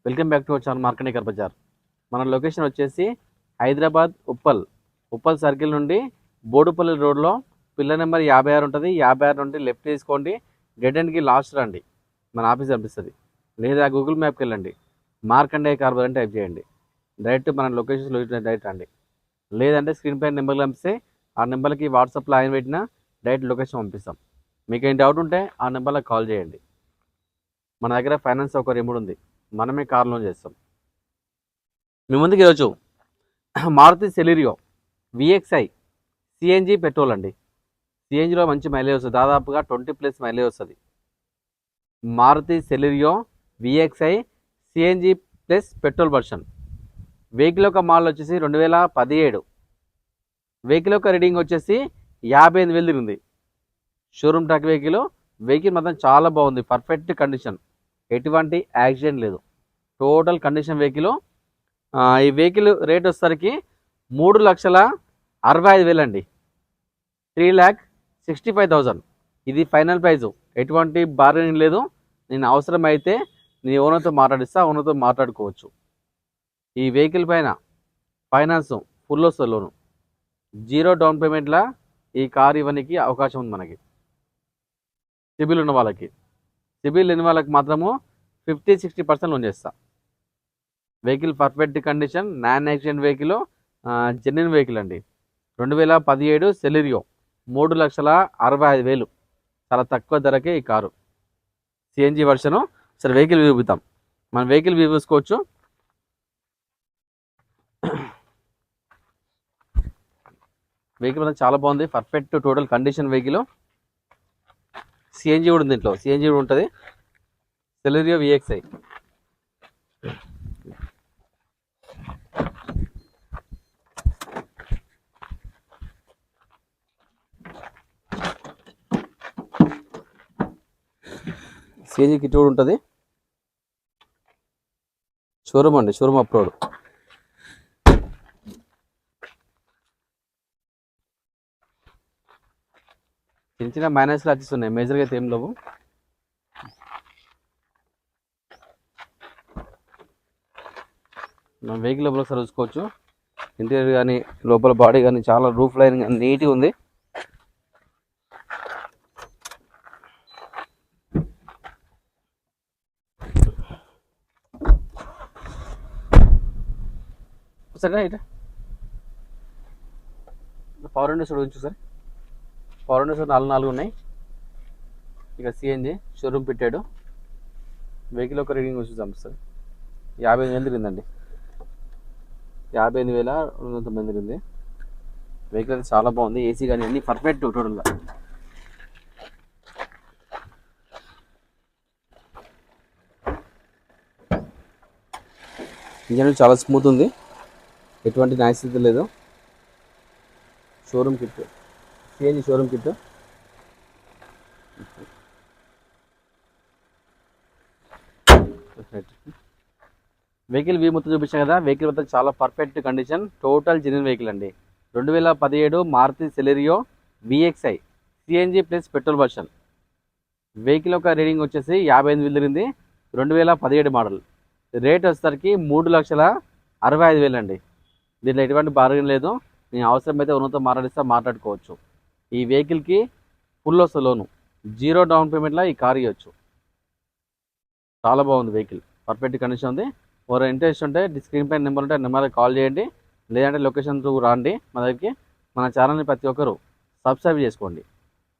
Welcome back to our channel మార్కండేకర్ బజార్. మన లొకేషన్ వచ్చేసి హైదరాబాద్ ఉప్పల్ సర్కిల్ నుండి బోడుపల్లి రోడ్లో పిల్లర్ నెంబర్ 56 ఉంటుంది. 56 నుండి లెఫ్ట్ తీసుకోండి, డెడ్ ఎండ్కి లాస్ట్ రండి, మన ఆఫీస్ కనిపిస్తుంది. లేదా గూగుల్ మ్యాప్కి వెళ్ళండి, మార్కండేకర్ బజార్ అని టైప్ చేయండి, డైరెక్ట్ మన లొకేషన్లో డైరెక్ట్ రండి. లేదంటే స్క్రీన్ పైన నెంబర్లు పంపిస్తే ఆ నెంబర్కి వాట్సాప్లో ఆయన పెట్టినా డైరెక్ట్ లొకేషన్ పంపిస్తాం. మీకు ఏం డౌట్ ఉంటే ఆ నెంబర్లో కాల్ చేయండి. మన దగ్గర ఫైనాన్స్ సౌకర్యం కూడా ఉంది, మనమే కార్ లోన్ చేస్తాం. మీ ముందుకు ఈరోజు Maruti Celerio VXI CNG petrol అండి. సిఎన్జిలో మంచి మైలేజ్ వస్తుంది, దాదాపుగా 20+ మైలేజ్ వస్తుంది. Maruti Celerio VXI CNG plus petrol version. Vehicle యొక్క మోడల్ వచ్చేసి 2017. వెహికల్ యొక్క రీడింగ్ వచ్చేసి 58,000 తిరిగింది. షోరూమ్ ట్రాక్ వెహికల్ మాత్రం చాలా బాగుంది, పర్ఫెక్ట్ కండిషన్, ఎటువంటి యాక్సిడెంట్ లేదు, టోటల్ కండిషన్ వెహికల్. ఈ వెహికల్ రేట్ వచ్చేసరికి 3,65,000 అండి, 3,65,000. ఇది ఫైనల్ ప్రైజు, ఎటువంటి బార్గెనింగ్ లేదు. నేను అవసరమైతే నీ ఓనర్తో మాట్లాడిస్తా, ఓనర్తో మాట్లాడుకోవచ్చు. ఈ వెహికల్ పైన ఫైనాన్స్ ఫుల్ వస్తుంది, లోను 0 డౌన్ పేమెంట్లా ఈ కార్ ఇవ్వడానికి అవకాశం ఉంది మనకి. సిబిల్ ఉన్న వాళ్ళకి, సిబిల్ లేని వాళ్ళకి మాత్రము 50-60% లోన్ చేస్తా. Vehicle perfect condition, non accident vehicle, genuine vehicle అండి. 2017 సెలీరియో 3,65,000, చాలా తక్కువ ధరకే ఈ కారు, సిఎన్జి వర్షను. సరే వెహికల్ వ్యూ చూపిద్దాం. మనం వెహికల్ వ్యూ చూసుకోవచ్చు. వెహికల్ అనేది చాలా బాగుంది, perfect total condition vehicle. CNG కూడా ఉంది, దీంట్లో సిఎన్జి కూడా ఉంటుంది. సెలీరియో విఎక్స్ఐ. సిఎన్జి కిట్ కూడా ఉంటుంది. షోరూమ్ అండి, షోరూమ్ అప్లోడ్. చిన్న చిన్న మైనస్లు వచ్చేస్తున్నాయి, మేజర్గా అయితే ఏం లేవు. మనం వెహికల్ లోపల ఒకసారి చూసుకోవచ్చు. ఇంటీరియర్ కానీ లోపల బాడీ కానీ చాలా రూఫ్ లైన్ కానీ నీట్గా ఉంది. సరే ఇట పవర్ విండోస్ కూడా ఉంచు సార్. పవర్ విండోస్ 4 ఉన్నాయి. ఇక సిఎన్జి షోరూమ్ పెట్టాడు. వెహికల్ ఒక రీడింగ్ వచ్చి చూపిస్తారు. 58,000 తిరిగిందండి, 58,290 తిరిగింది. వెహికల్ అయితే చాలా బాగుంది, ఏసీ కానీ అన్ని పర్ఫెక్ట్ టోటల్గా. ఇంజన్ చాలా స్మూత్ ఉంది, ఎటువంటి నాయిస్ అయితే లేదు. Showroom kit, CNG showroom kit. Vehicle view మొత్తం చూపించాం కదా. వెహికల్ మొత్తం చాలా perfect condition, total genuine vehicle అండి. 2017 Maruti Celerio VXI CNG plus petrol version. Vehicle యొక్క రీడింగ్ వచ్చేసి 58,000 తిరిగింది. 2017 మోడల్. రేట్ వచ్చేసరికి 3,65,000 అండి. దీంట్లో ఎటువంటి బార్గెన్ లేదు. నేను అవసరమైతే ఉన్నతో మాట్లాడుకోవచ్చు. ఈ వెహికల్కి ఫుల్ వస్తుంది లోను, 0 డౌన్ పేమెంట్లో ఈ కార్ ఇవ్వచ్చు. చాలా బాగుంది వెహికల్, పర్ఫెక్ట్ కండిషన్ ఉంది. ఎవరు ఇంట్రెస్ట్ ఉంటే స్క్రీన్ పైన నెంబర్ ఉంటే నెంబర్కి కాల్ చేయండి, లేదంటే లొకేషన్ త్రూ రాండి మన దగ్గరికి. మన ఛానల్ని ప్రతి ఒక్కరు సబ్స్క్రైబ్ చేసుకోండి.